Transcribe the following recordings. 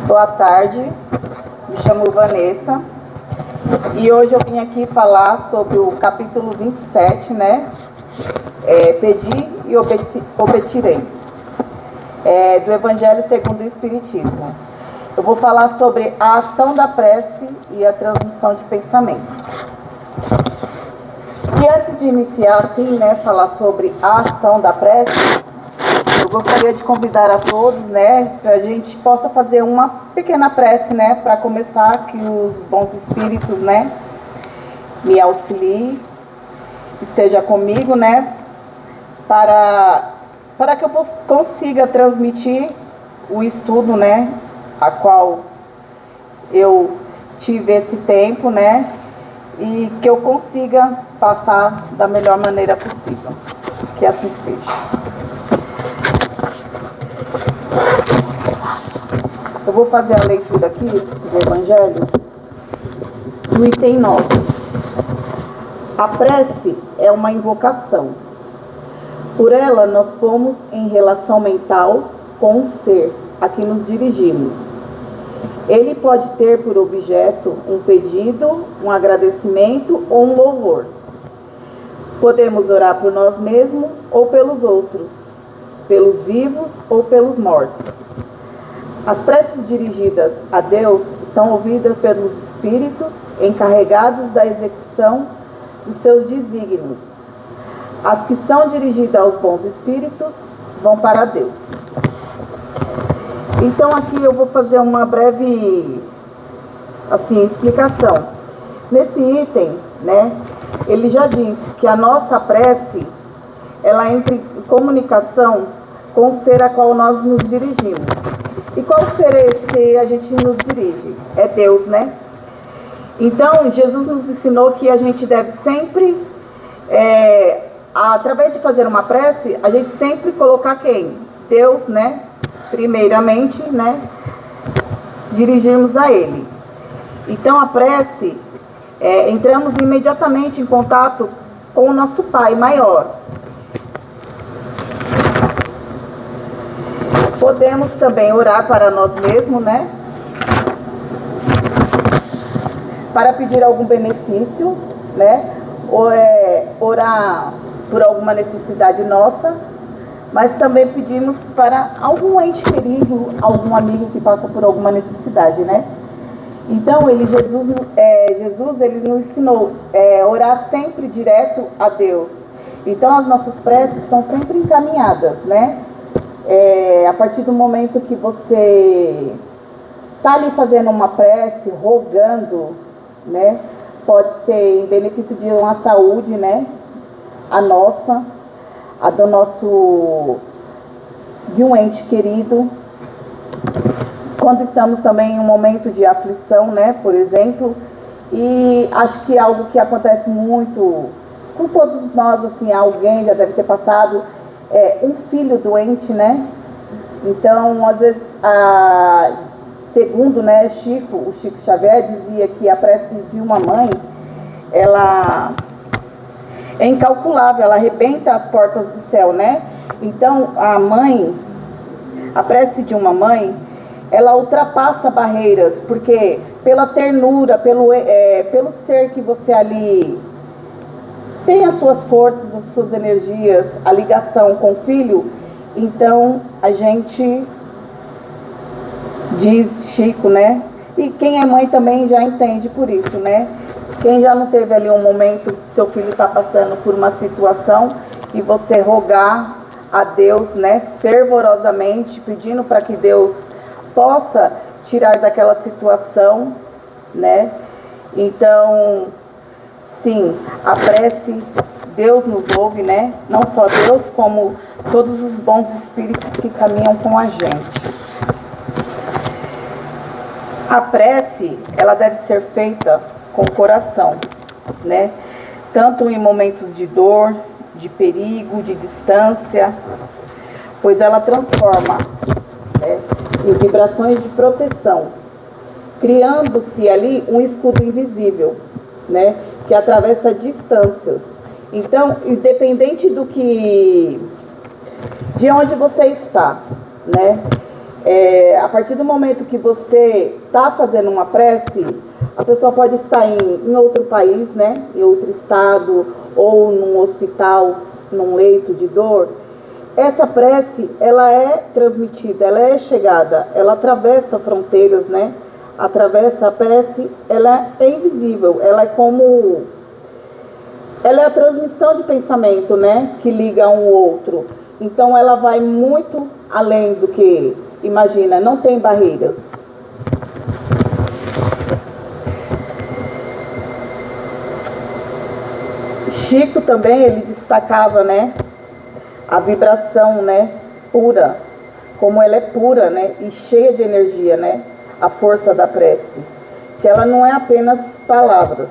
Boa tarde, me chamo Vanessa e hoje eu vim aqui falar sobre o capítulo 27, né? Pedi e obtireis, do Evangelho segundo o Espiritismo. Eu vou falar sobre a ação da prece e a transmissão de pensamento. E antes de iniciar assim, né, falar sobre a ação da prece, eu gostaria de convidar a todos, né, para a gente possa fazer uma pequena prece, né, para começar, que os bons espíritos, né, me auxiliem, esteja comigo, né, para que eu consiga transmitir o estudo, né, a qual eu tive esse tempo, né, e que eu consiga passar da melhor maneira possível. Que assim seja. Eu vou fazer a leitura aqui do Evangelho, no item 9. A prece é uma invocação. Por ela, nós pomos em relação mental com o ser a que nos dirigimos. Ele pode ter por objeto um pedido, um agradecimento ou um louvor. Podemos orar por nós mesmos ou pelos outros, pelos vivos ou pelos mortos. As preces dirigidas a Deus são ouvidas pelos espíritos encarregados da execução dos seus desígnios. As que são dirigidas aos bons espíritos vão para Deus. Então aqui eu vou fazer uma breve explicação. Nesse item, né, ele já diz que a nossa prece, ela entra em comunicação com o ser a qual nós nos dirigimos. E qual ser é esse que a gente nos dirige? É Deus, né? Então, Jesus nos ensinou que a gente deve sempre, através de fazer uma prece, a gente sempre colocar quem? Deus, né? Primeiramente, né? Dirigirmos a Ele. Então, a prece, entramos imediatamente em contato com o nosso Pai maior. Podemos também orar para nós mesmos, né? Para pedir algum benefício, né? Ou orar por alguma necessidade nossa, mas também pedimos para algum ente querido, algum amigo que passa por alguma necessidade, né? Então, Jesus ele nos ensinou orar sempre direto a Deus. Então, as nossas preces são sempre encaminhadas, né? A partir do momento que você está ali fazendo uma prece, rogando, né? Pode ser em benefício de uma saúde, né? A nossa, a do nosso, de um ente querido. Quando estamos também em um momento de aflição, né? Por exemplo, e acho que é algo que acontece muito com todos nós, assim, alguém já deve ter passado, um filho doente, né? Então, às vezes, segundo, né, o Chico Xavier dizia que a prece de uma mãe, ela é incalculável, ela arrebenta as portas do céu, né? Então, a prece de uma mãe, ela ultrapassa barreiras, porque pela ternura, pelo ser que você ali tem as suas forças, as suas energias, a ligação com o filho, então a gente diz Chico, né? E quem é mãe também já entende por isso, né? Quem já não teve ali um momento que seu filho está passando por uma situação e você rogar a Deus, né, fervorosamente, pedindo para que Deus possa tirar daquela situação, né? Então, sim, a prece, Deus nos ouve, né? Não só Deus, como todos os bons espíritos que caminham com a gente. A prece, ela deve ser feita com o coração, né? Tanto em momentos de dor, de perigo, de distância, pois ela transforma, né, em vibrações de proteção, criando-se ali um escudo invisível, né, que atravessa distâncias. Então, independente de onde você está, né, A partir do momento que você está fazendo uma prece, a pessoa pode estar em outro país, né? Em outro estado, ou num hospital, num leito de dor. Essa prece, ela é transmitida, ela é chegada, ela atravessa fronteiras, né? Atravessa a prece, ela é invisível, ela é a transmissão de pensamento, né? Que liga um ao outro. Então ela vai muito além do que, imagina, não tem barreiras. Chico também, ele destacava, né? A vibração, né, pura, como ela é pura, né, e cheia de energia, né, a força da prece, que ela não é apenas palavras,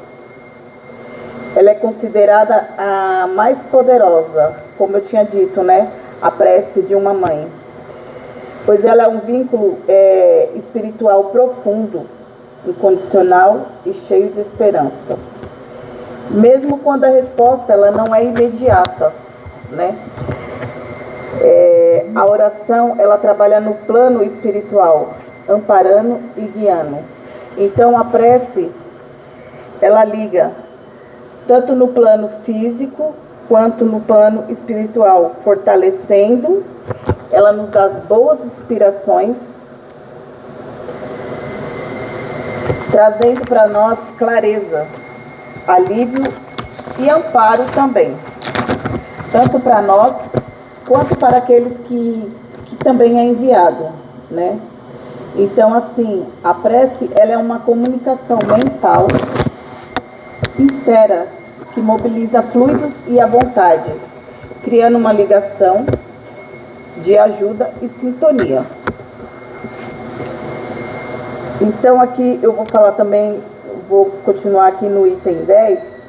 ela é considerada a mais poderosa, como eu tinha dito, né, a prece de uma mãe, pois ela é um vínculo espiritual profundo, incondicional e cheio de esperança, mesmo quando a resposta ela não é imediata, né? A oração, ela trabalha no plano espiritual, amparando e guiando. Então, a prece, ela liga tanto no plano físico, quanto no plano espiritual, fortalecendo, ela nos dá boas inspirações, trazendo para nós clareza, alívio e amparo também, tanto para nós, quanto para aqueles que também é enviado, né? Então, assim, a prece, ela é uma comunicação mental, sincera, que mobiliza fluidos e a vontade, criando uma ligação de ajuda e sintonia. Então, aqui eu vou falar também, vou continuar aqui no item 10,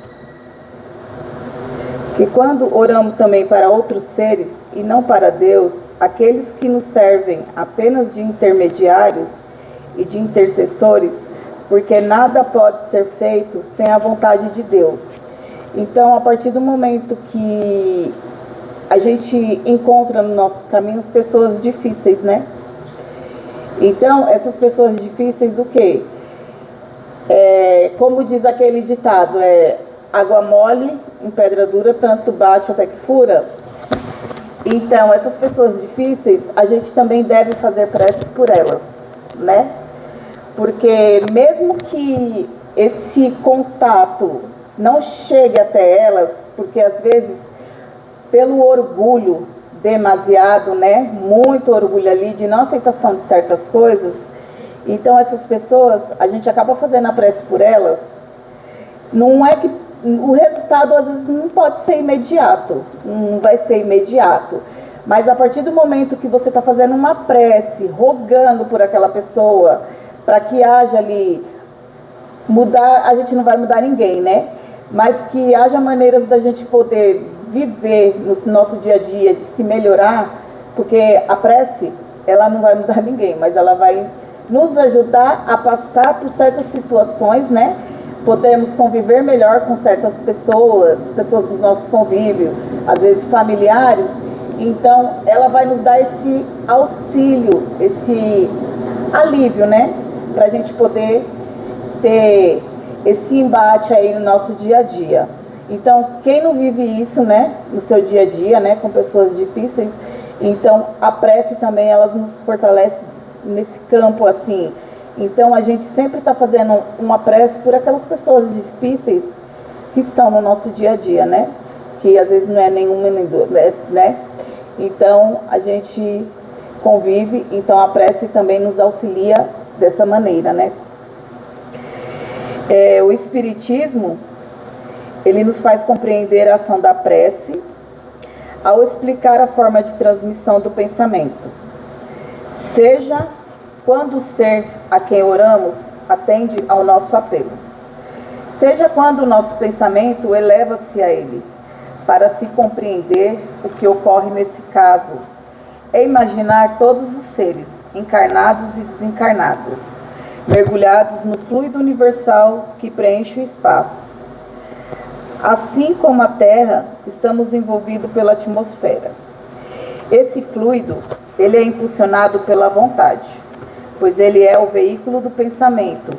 que quando oramos também para outros seres e não para Deus, aqueles que nos servem apenas de intermediários e de intercessores, porque nada pode ser feito sem a vontade de Deus. Então, a partir do momento que a gente encontra nos nossos caminhos pessoas difíceis, né? Então, essas pessoas difíceis, o quê? Como diz aquele ditado, água mole em pedra dura, tanto bate até que fura. Então, essas pessoas difíceis, a gente também deve fazer prece por elas, né? Porque mesmo que esse contato não chegue até elas, porque às vezes, pelo orgulho demasiado, né? Muito orgulho ali de não aceitação de certas coisas, então essas pessoas, a gente acaba fazendo a prece por elas, não é que o resultado às vezes não pode ser imediato, não vai ser imediato, mas a partir do momento que você está fazendo uma prece, rogando por aquela pessoa, para que haja ali, mudar, a gente não vai mudar ninguém, né? Mas que haja maneiras da gente poder viver no nosso dia a dia, de se melhorar, porque a prece, ela não vai mudar ninguém, mas ela vai nos ajudar a passar por certas situações, né? Podemos conviver melhor com certas pessoas do nosso convívio, às vezes familiares. Então, ela vai nos dar esse auxílio, esse alívio, né? Para a gente poder ter esse embate aí no nosso dia a dia. Então, quem não vive isso, né? No seu dia a dia, né? Com pessoas difíceis. Então, a prece também, ela nos fortalece nesse campo, assim. Então, a gente sempre está fazendo uma prece por aquelas pessoas difíceis que estão no nosso dia a dia, né? Que às vezes não é nenhum menino, né? Então, a gente convive, então a prece também nos auxilia dessa maneira, né? O Espiritismo, ele nos faz compreender a ação da prece ao explicar a forma de transmissão do pensamento. Seja quando o ser a quem oramos atende ao nosso apelo. Seja quando o nosso pensamento eleva-se a ele, para se compreender o que ocorre nesse caso, é imaginar todos os seres, encarnados e desencarnados, mergulhados no fluido universal que preenche o espaço. Assim como a Terra, estamos envolvidos pela atmosfera. Esse fluido ele é impulsionado pela vontade, pois ele é o veículo do pensamento,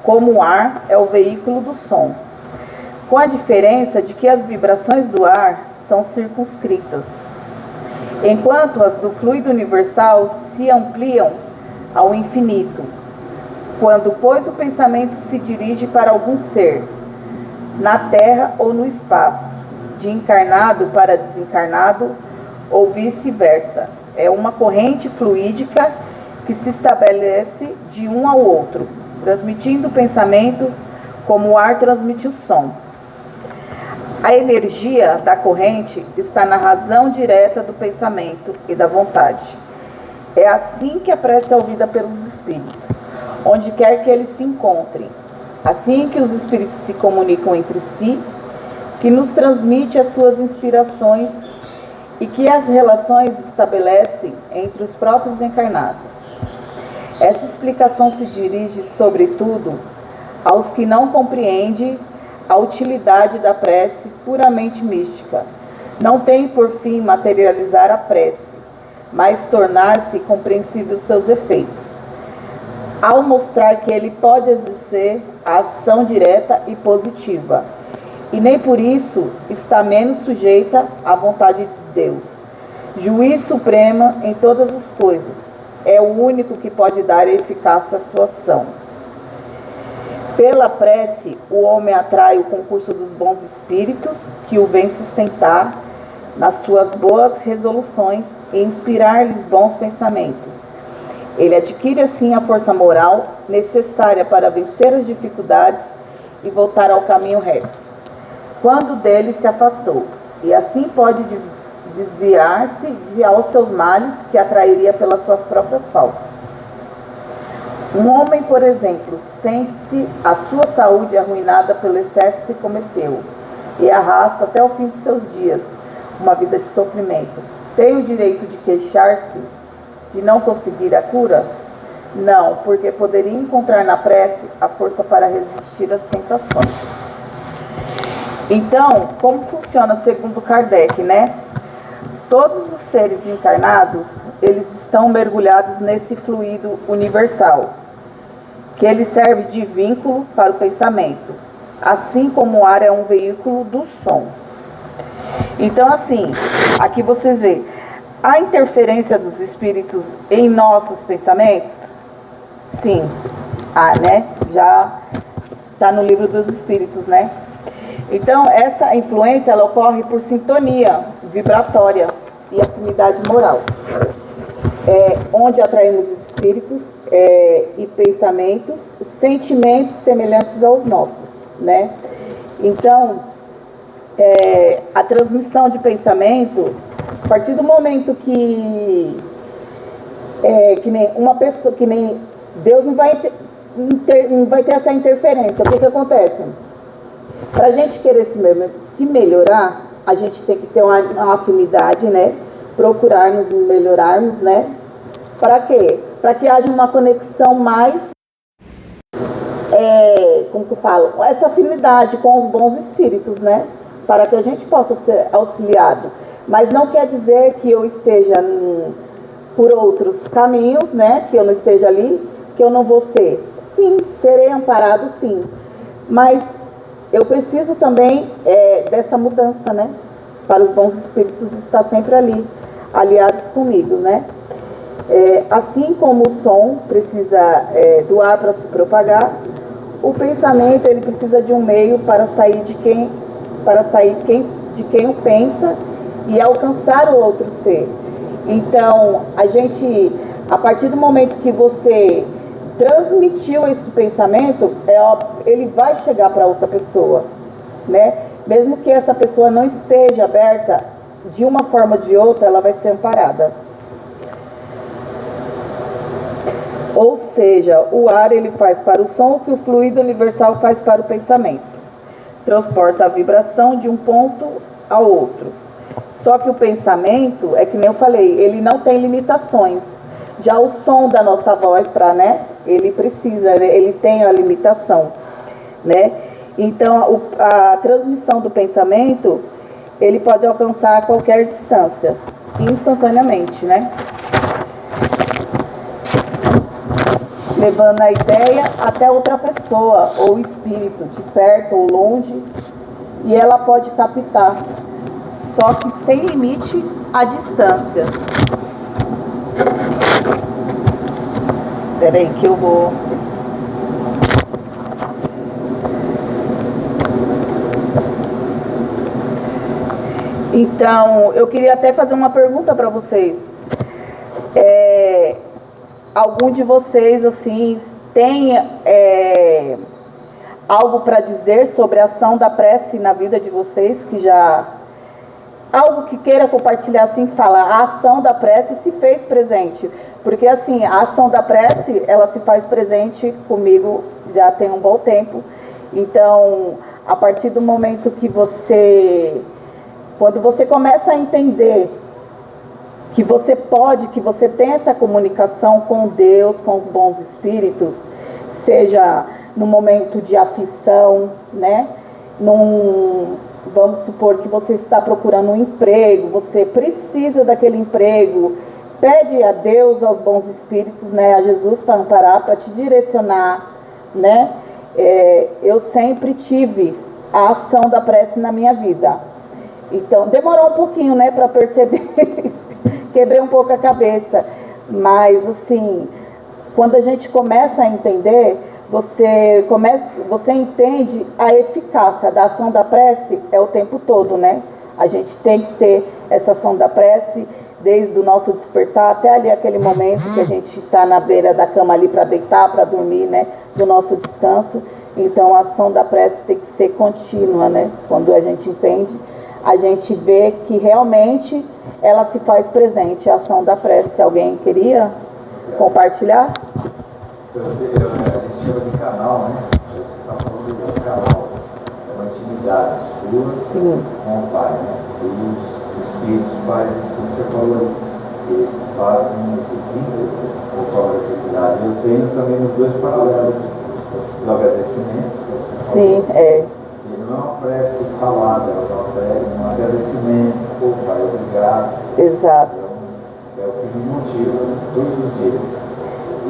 como o ar é o veículo do som, com a diferença de que as vibrações do ar são circunscritas, enquanto as do fluido universal se ampliam ao infinito, quando, pois, o pensamento se dirige para algum ser, na terra ou no espaço, de encarnado para desencarnado, ou vice-versa. É uma corrente fluídica que se estabelece de um ao outro, transmitindo o pensamento como o ar transmite o som. A energia da corrente está na razão direta do pensamento e da vontade. É assim que a prece é ouvida pelos espíritos, onde quer que eles se encontrem. Assim que os espíritos se comunicam entre si, que nos transmite as suas inspirações e que as relações estabelecem entre os próprios encarnados. Essa explicação se dirige, sobretudo, aos que não compreendem a utilidade da prece puramente mística. Não tem por fim materializar a prece, mas tornar-se compreensível os seus efeitos, ao mostrar que ele pode exercer a ação direta e positiva, e nem por isso está menos sujeita à vontade de Deus, juiz supremo em todas as coisas. É o único que pode dar eficácia à sua ação. Pela prece, o homem atrai o concurso dos bons espíritos que o vêm sustentar nas suas boas resoluções e inspirar-lhes bons pensamentos. Ele adquire assim a força moral necessária para vencer as dificuldades e voltar ao caminho reto, quando dele se afastou, e assim pode desviar-se aos seus males que atrairia pelas suas próprias faltas. Um homem, por exemplo, sente-se a sua saúde arruinada pelo excesso que cometeu e arrasta até o fim de seus dias uma vida de sofrimento. Tem o direito de queixar-se de não conseguir a cura? Não, porque poderia encontrar na prece a força para resistir às tentações. Então, como funciona segundo Kardec, né? Todos os seres encarnados, eles estão mergulhados nesse fluido universal, que ele serve de vínculo para o pensamento, assim como o ar é um veículo do som. Então, assim, aqui vocês veem a interferência dos espíritos em nossos pensamentos. Sim, né? Já está no livro dos espíritos, né? Então, essa influência, ela ocorre por sintonia vibratória e afinidade moral, onde atraímos espíritos e pensamentos, sentimentos semelhantes aos nossos, né? Então, a transmissão de pensamento, a partir do momento que nem uma pessoa, que nem Deus não vai ter essa interferência. O que acontece? Para a gente querer se melhorar, a gente tem que ter uma afinidade, né? Procurar nos melhorarmos, né? Para quê? Para que haja uma conexão mais, como que eu falo? Essa afinidade com os bons espíritos, né? Para que a gente possa ser auxiliado. Mas não quer dizer que eu esteja por outros caminhos, né? Que eu não esteja ali, que eu não vou ser. Sim, serei amparado, sim. Mas eu preciso também dessa mudança, né? Para os bons espíritos estar sempre ali, aliados comigo, né? Assim como o som precisa do ar para se propagar, o pensamento ele precisa de um meio para sair de quem o pensa e alcançar o outro ser. Então, a partir do momento que você transmitiu esse pensamento, ele vai chegar para outra pessoa, né? Mesmo que essa pessoa não esteja aberta, de uma forma ou de outra, ela vai ser amparada. Ou seja, o ar ele faz para o som o que o fluido universal faz para o pensamento. Transporta a vibração de um ponto ao outro. Só que o pensamento, que nem eu falei, ele não tem limitações. Já o som da nossa voz, ele precisa, né? Ele tem a limitação, né? Então, a transmissão do pensamento, ele pode alcançar qualquer distância, instantaneamente, né? levando a ideia até outra pessoa, ou espírito, de perto ou longe, e ela pode captar, só que sem limite à distância. Espera aí que eu vou... Então, eu queria até fazer uma pergunta para vocês. Algum de vocês, assim, tem algo para dizer sobre a ação da prece na vida de vocês, que já... Algo que queira compartilhar, assim, que fala, a ação da prece se fez presente. Porque, assim, a ação da prece, ela se faz presente comigo já tem um bom tempo. Então, a partir do momento que você... Quando você começa a entender que você pode, que você tem essa comunicação com Deus, com os bons espíritos, seja no momento de aflição, né? Vamos supor que você está procurando um emprego, você precisa daquele emprego, pede a Deus, aos bons espíritos, né, a Jesus para amparar, para te direcionar, né? Eu sempre tive a ação da prece na minha vida. Então, demorou um pouquinho, né, para perceber, quebrei um pouco a cabeça, mas assim, quando a gente começa a entender, você entende a eficácia da ação da prece é o tempo todo, né? A gente tem que ter essa ação da prece desde o nosso despertar até ali aquele momento que a gente está na beira da cama ali para deitar, para dormir, né? Do nosso descanso. Então a ação da prece tem que ser contínua, né? Quando a gente entende, a gente vê que realmente ela se faz presente, a ação da prece. Alguém queria compartilhar? A gente chama de canal, né? Você está falando de canal. É uma intimidade sua Sim. Com o Pai, né? E os espíritos fazem, como você falou, eles fazem esse vínculo com qual necessidade. Eu tenho também os dois paralelos do agradecimento. Sim, E não é uma prece falada, é um agradecimento. Pô, Pai, obrigado. Exato. É o que me motiva todos os dias.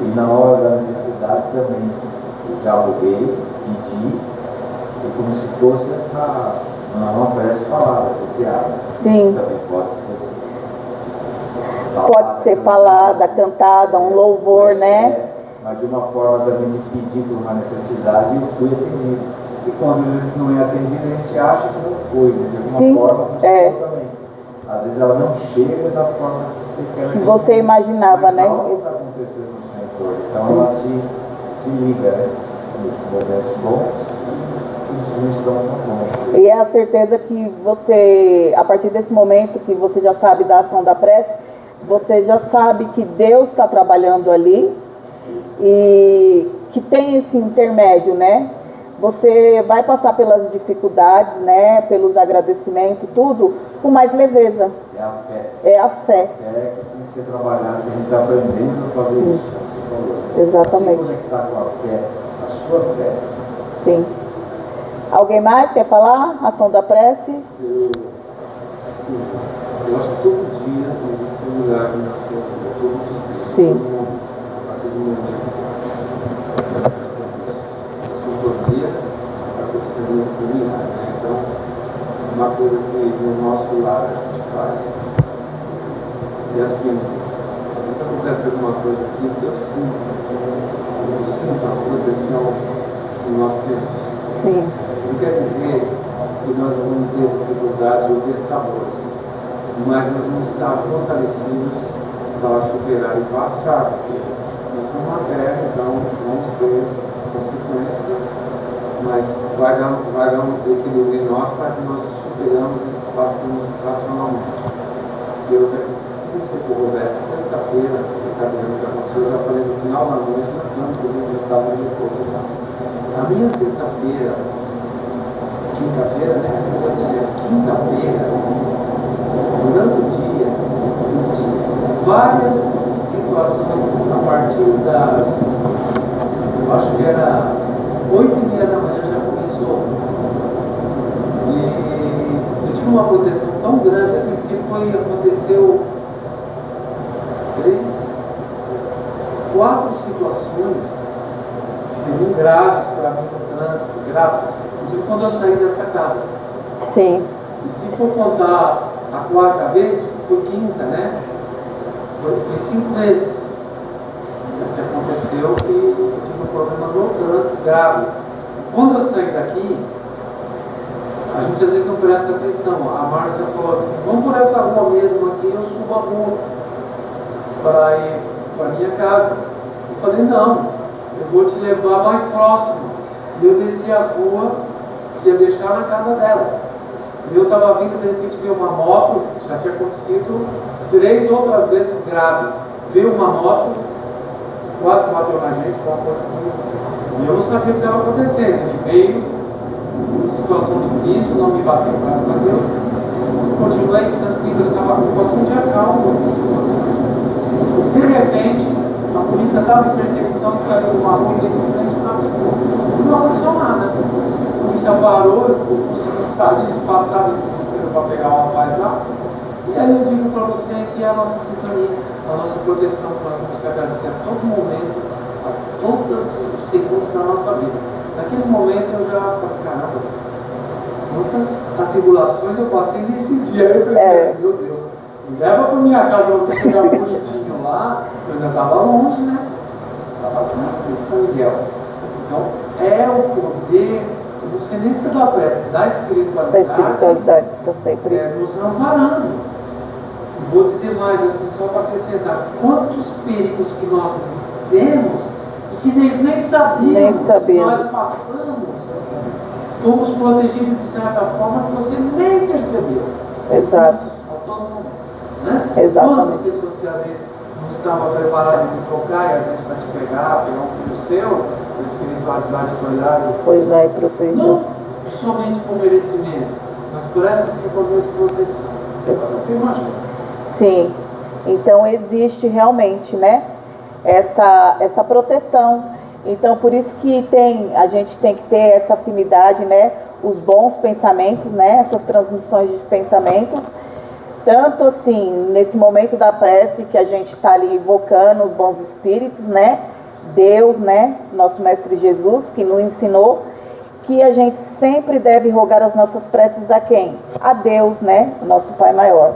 E na hora da necessidade também, eu já aluguei, pedi, e como se fosse uma prece falada, copiada. Sim. Também pode ser falada, cantada, um louvor, né? Mas de uma forma também de pedir por uma necessidade, eu fui atendido. E quando não é atendido, a gente acha que não foi, né? De alguma forma, também. Às vezes ela não chega da forma que você quer. Que você imaginava, né? Algo está acontecendo no Senhor. Então ela te liga, né? Nos momentos bons e nos que não estão tão bons. E é a certeza que você, a partir desse momento que você já sabe da ação da prece, você já sabe que Deus está trabalhando ali e que tem esse intermédio, né? Você vai passar pelas dificuldades, né? Pelos agradecimentos, tudo, com mais leveza. É a fé. É a fé. É que tem que ser trabalhada, que a gente está aprendendo a fazer Sim. isso. Você falou. Exatamente. Se conectar com a fé, a sua fé. Sim. Alguém mais quer falar? Ação da prece? Eu acho que todo dia existe um milagre na sua vida, todos os dias. Sim. A partir do momento que nós estamos na sintonia, está acontecendo um milagre, né? Então, uma coisa que no nosso lar a gente faz, e assim, às vezes acontece alguma coisa assim, eu sinto a proteção que nós temos. Sim. Não quer dizer que nós vamos ter dificuldades ou dessabores, mas nós vamos estar fortalecidos para superar e passar, porque nós estamos na Terra, então vamos ter consequências, mas vai dar um equilíbrio em nós para que nós superamos e passemos racionalmente. Eu pensei com o Roberto, sexta-feira, o que aconteceu, eu já falei no final da noite, inclusive eu estava de pouco já. A minha sexta-feira, quinta-feira, né? Quinta-feira, durante o dia, eu tive várias situações a partir das, eu acho que era 8h30 da manhã já começou. E eu tive uma proteção tão grande assim, porque aconteceu 4 situações seriam graves para mim no trânsito, graves. Inclusive quando eu saí desta casa. Sim. E se for contar a quarta vez, foi quinta, né? Foi 5 vezes. O que aconteceu que eu tive um problema no trânsito grave. Quando eu saí daqui, a gente às vezes não presta atenção. A Márcia falou assim, vamos por essa rua mesmo aqui, eu subo a rua para ir para a minha casa. Eu falei, não, eu vou te levar mais próximo. E eu desci a rua e ia deixar na casa dela. E eu estava vindo, de repente veio uma moto, já tinha acontecido 3 outras vezes grave. Veio uma moto, quase bateu na gente, foi uma coisa assim. E eu não sabia o que estava acontecendo. Ele veio, uma situação difícil, não me bateu, graças a Deus. Continuei tranquilo, eu estava com bastante acalmo com situações. De repente, a polícia estava em perseguição e saiu de uma rua e de frente para mim. Não aconteceu nada. A polícia parou, eu consegui sair, eles passaram de desespero para pegar o rapaz lá. E aí eu digo para você que é a nossa sintonia, a nossa proteção, que nós temos que agradecer a todo momento, a todos os segundos da nossa vida. Naquele momento eu já falei, caramba, quantas atribulações eu passei nesse dia. Aí eu pensei assim, meu Deus, me leva para minha casa, eu vou chegar bonitinho lá, eu ainda estava longe, né? Estava em São Miguel. Então, é o poder, eu não sei nem se é da prece, da espiritualidade está sempre nos amparando. E vou dizer mais, assim, só para acrescentar, quantos perigos que nós temos e que nem sabíamos, que nós passamos, fomos protegidos de certa forma que você nem percebeu. Exato. Né? Exatamente. Quantas pessoas que às vezes não estavam preparadas para te tocar e às vezes para te pegar um filho seu, a espiritualidade foi lá e protegeu. Não somente por merecimento, mas por essa sinfonia de proteção. Eu imagino. Sim. Então existe realmente, né? Essa proteção. Então por isso que a gente tem que ter essa afinidade, né? Os bons pensamentos, né? Essas transmissões de pensamentos. Tanto assim, nesse momento da prece que a gente está ali invocando os bons espíritos, né? Deus, né? Nosso Mestre Jesus, que nos ensinou que a gente sempre deve rogar as nossas preces a quem? A Deus, né? O nosso Pai Maior.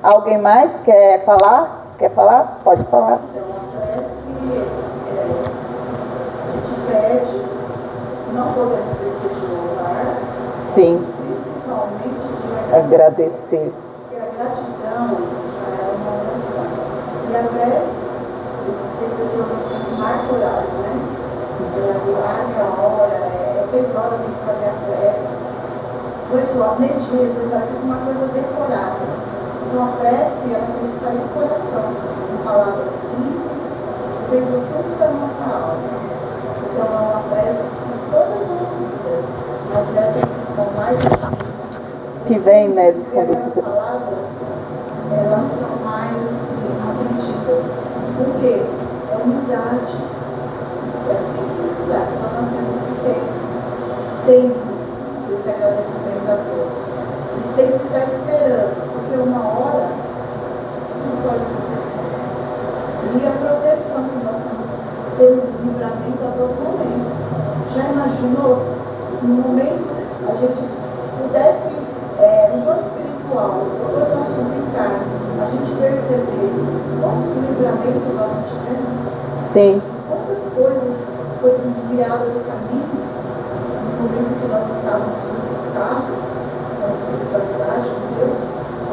Alguém mais quer falar? Quer falar? Pode falar. Então, a prece, a gente pede, não podemos esquecer de louvar. Sim. Principalmente de agradecer. Porque a gratidão já é uma oração. E a prece, tem pessoas assim que marcam horário, né? A hora, 6 horas tem que fazer a prece. 18 horas, meio-dia, já fica uma coisa decorada. Então a prece, ela tem que sair do coração, com palavras simples, vem do fundo da nossa alma. Então é uma prece que todas são lindas, mas essas que são mais que vem, né, do fundo do coração. As palavras, elas são mais assim, atendidas, porque é humildade, é simplicidade. Então nós temos que ter sempre esse agradecimento a Deus. E sempre estar esperando, porque uma hora não pode acontecer. E a proteção que nós temos livramento a todo momento. Já imaginou se no momento a gente pudesse, no plano espiritual, depois nós desencarnos, a gente perceber quantos livramentos nós tivemos? Sim. Quantas coisas foi desviada do caminho no momento que nós estávamos conectados com a espiritualidade de Deus?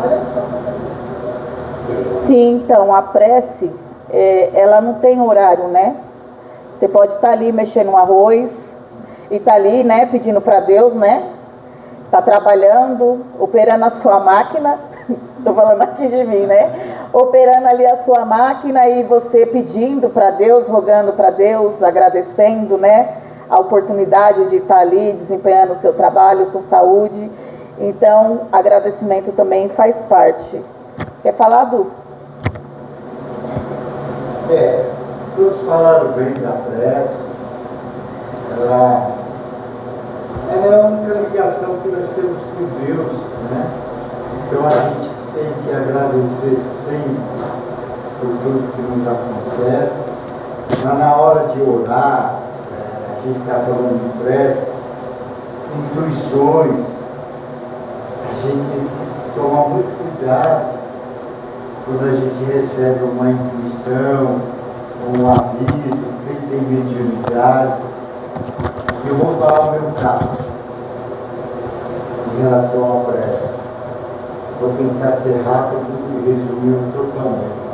Olha só como é. Sim, então a prece, ela não tem horário, né? Você pode estar ali mexendo no arroz e estar ali, né, pedindo para Deus, né? Tá trabalhando, operando a sua máquina. Estou falando aqui de mim, né? Operando ali a sua máquina e você pedindo para Deus, rogando para Deus, agradecendo, né? A oportunidade de estar ali desempenhando o seu trabalho com saúde. Então, agradecimento também faz parte. Quer falar, Du? Todos falaram bem da prece. Ela é a única ligação que nós temos com Deus, né? Então a gente tem que agradecer sempre por tudo que nos acontece. Mas na hora de orar, a gente está falando de prece, intuições, a gente tem que tomar muito cuidado quando a gente recebe uma intuição, um aviso, quem tem mediunidade. Eu vou falar o meu caso em relação à prece. Vou tentar ser rápido e resumir totalmente.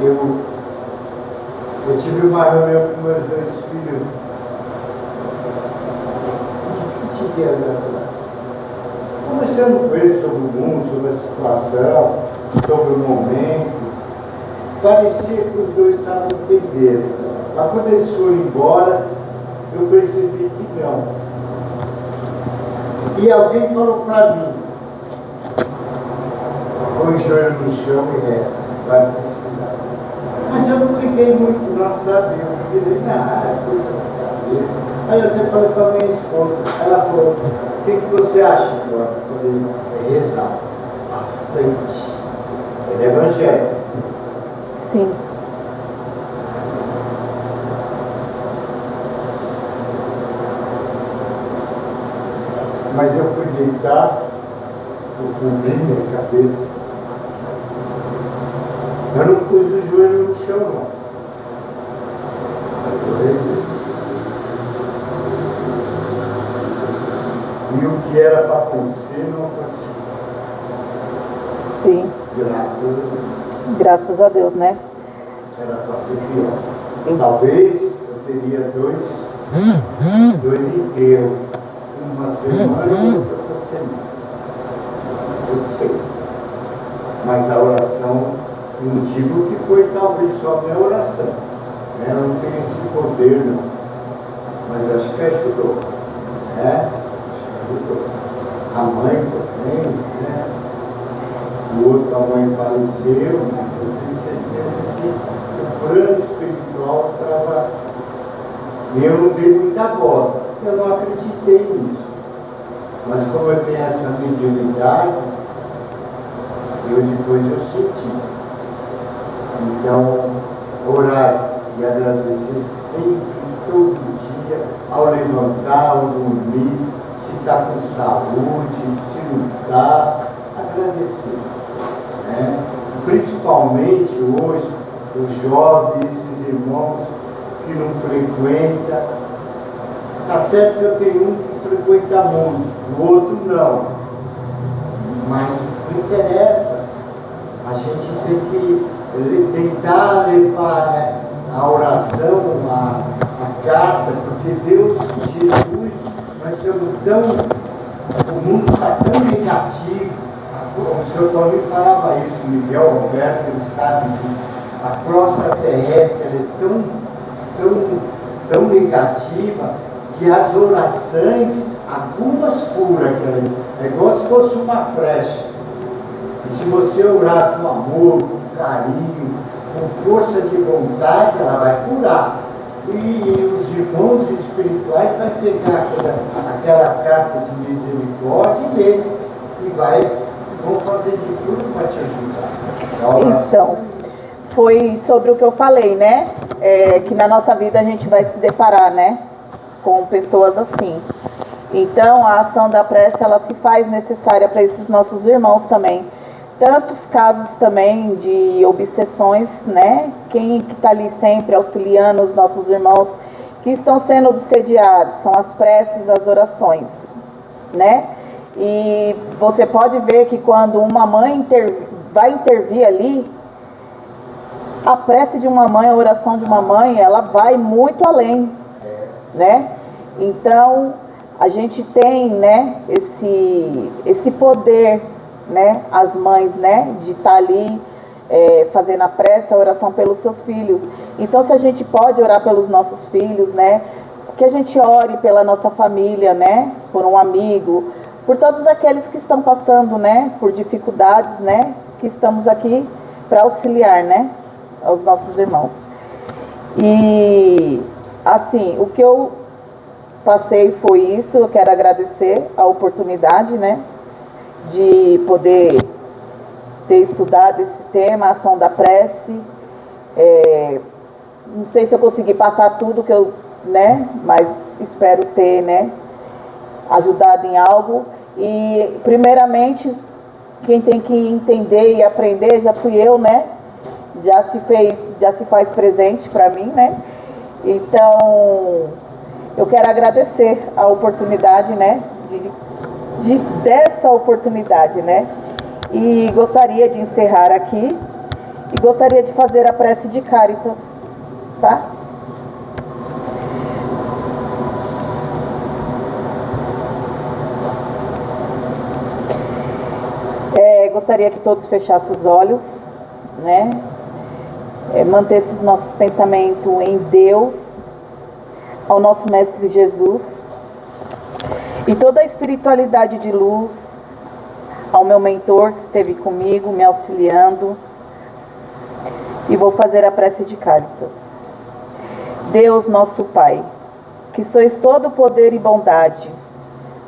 Eu tive uma reunião com meus 2 filhos. Conversando com eles sobre o mundo, sobre a situação, sobre o momento. Parecia que os dois estavam entendendo. Mas quando eles foram embora, eu percebi que não. E alguém falou para mim: põe o joelho no chão e reza, vai precisar. Mas eu não liguei muito, não, sabe? Eu falei, é coisa da cabeça. Aí eu até falei para minha esposa, ela falou: o que você acha, Eduardo? Eu falei: rezar bastante. Ele é evangélico. Sim. Mas eu fui deitar, eu cobri minha cabeça. Eu não pus o joelho no chão, não. Eu rezei. E o que era para acontecer, não aconteceu. Sim. Graças a Deus. Graças a Deus, né? Era para ser pior. Talvez eu teria dois enterros. Uma semana e outra semana. Eu sei. Mas a oração, não digo que foi talvez só a minha oração. Eu não tenho esse poder, não. Mas acho que ajudou. Né? Ajudou. A mãe também, né? O outro, a mãe faleceu, mas eu tenho certeza que o plano espiritual estava. Eu não dei muita bola. Eu não acreditei nisso. Mas como eu tenho essa mediunidade, depois eu senti. Então, orar e agradecer sempre, todo dia, ao levantar, ao dormir, se está com saúde, se não está, agradecer. Né? Principalmente hoje, os jovens, esses irmãos que não frequentam. Está certo que eu tenho um que frequenta muito, o outro não. Mas não interessa. A gente tem que tentar levar a oração, a carta, porque Deus, Jesus, nós somos tão. O mundo está tão negativo. O senhor Toninho falava isso, Miguel Roberto, ele sabe que a crosta terrestre é tão negativa. Que as orações, algumas curam aquilo. É igual se fosse uma flecha. E se você orar com amor, com carinho, com força de vontade, ela vai curar. E os irmãos espirituais vão pegar aquela carta de misericórdia e ler. E vão fazer de tudo para te ajudar. Então, foi sobre o que eu falei, né? Que na nossa vida a gente vai se deparar, né? Com pessoas assim. Então, a ação da prece, ela se faz necessária para esses nossos irmãos também. Tantos casos também de obsessões, né? Quem que está ali sempre auxiliando os nossos irmãos que estão sendo obsediados são as preces, as orações, né? E você pode ver que quando uma mãe vai intervir ali, a prece de uma mãe, a oração de uma mãe, ela vai muito além, né? Então, a gente tem, né, esse poder, né, as mães, né, de estar ali fazendo a prece, a oração pelos seus filhos. Então, se a gente pode orar pelos nossos filhos, né, que a gente ore pela nossa família, né, por um amigo, por todos aqueles que estão passando, né, por dificuldades, né, que estamos aqui para auxiliar, né, aos nossos irmãos. E, assim, o que eu passei foi isso. Eu quero agradecer a oportunidade, né, de poder ter estudado esse tema, a ação da prece. Não sei se eu consegui passar tudo que eu né? Mas espero ter, né, ajudado em algo. E primeiramente, quem tem que entender e aprender já fui eu, né? Já se faz presente para mim, né? Então, eu quero agradecer a oportunidade, né? Dessa oportunidade, né? E gostaria de encerrar aqui e gostaria de fazer a prece de Cáritas, tá? Gostaria que todos fechassem os olhos, né? Mantesse os nossos pensamentos em Deus, ao nosso Mestre Jesus, e toda a espiritualidade de luz, ao meu mentor que esteve comigo, me auxiliando, e vou fazer a prece de Cáritas. Deus, nosso Pai, que sois todo poder e bondade,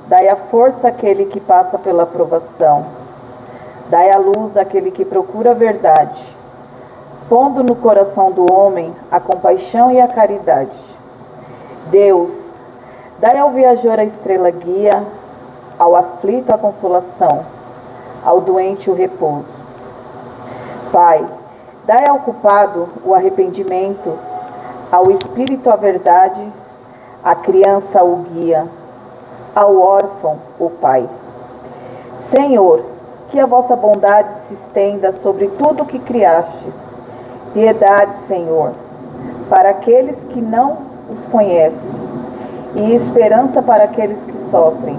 dai a força àquele que passa pela provação, dai a luz àquele que procura a verdade, pondo no coração do homem a compaixão e a caridade. Deus, dai ao viajor a estrela guia, ao aflito a consolação, ao doente o repouso. Pai, dai ao culpado o arrependimento, ao espírito a verdade, à criança o guia, ao órfão o Pai. Senhor, que a vossa bondade se estenda sobre tudo o que criastes. Piedade, Senhor, para aqueles que não os conhecem, e esperança para aqueles que sofrem.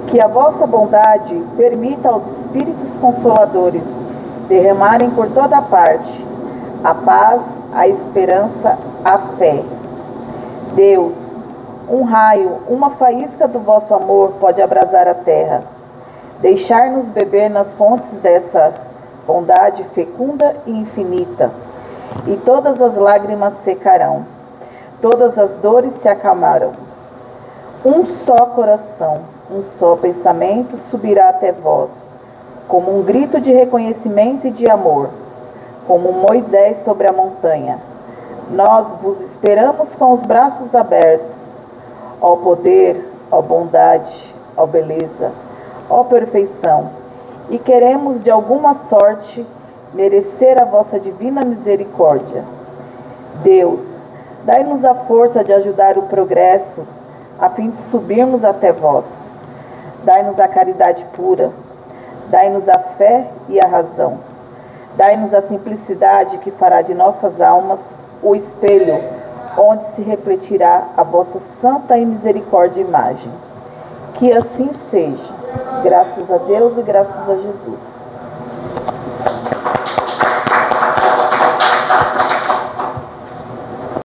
Que a vossa bondade permita aos Espíritos Consoladores derramarem por toda parte a paz, a esperança, a fé. Deus, um raio, uma faísca do vosso amor pode abrasar a terra, deixar-nos beber nas fontes dessa bondade fecunda e infinita, e todas as lágrimas secarão, todas as dores se acalmarão. Um só coração, um só pensamento subirá até vós, como um grito de reconhecimento e de amor, como Moisés sobre a montanha. Nós vos esperamos com os braços abertos, ó poder, ó bondade, ó beleza, ó perfeição, e queremos de alguma sorte merecer a vossa divina misericórdia. Deus, dai-nos a força de ajudar o progresso, a fim de subirmos até vós. Dai-nos a caridade pura, dai-nos a fé e a razão. Dai-nos a simplicidade que fará de nossas almas o espelho onde se refletirá a vossa santa e misericórdia imagem. Que assim seja. Graças a Deus e graças a Jesus.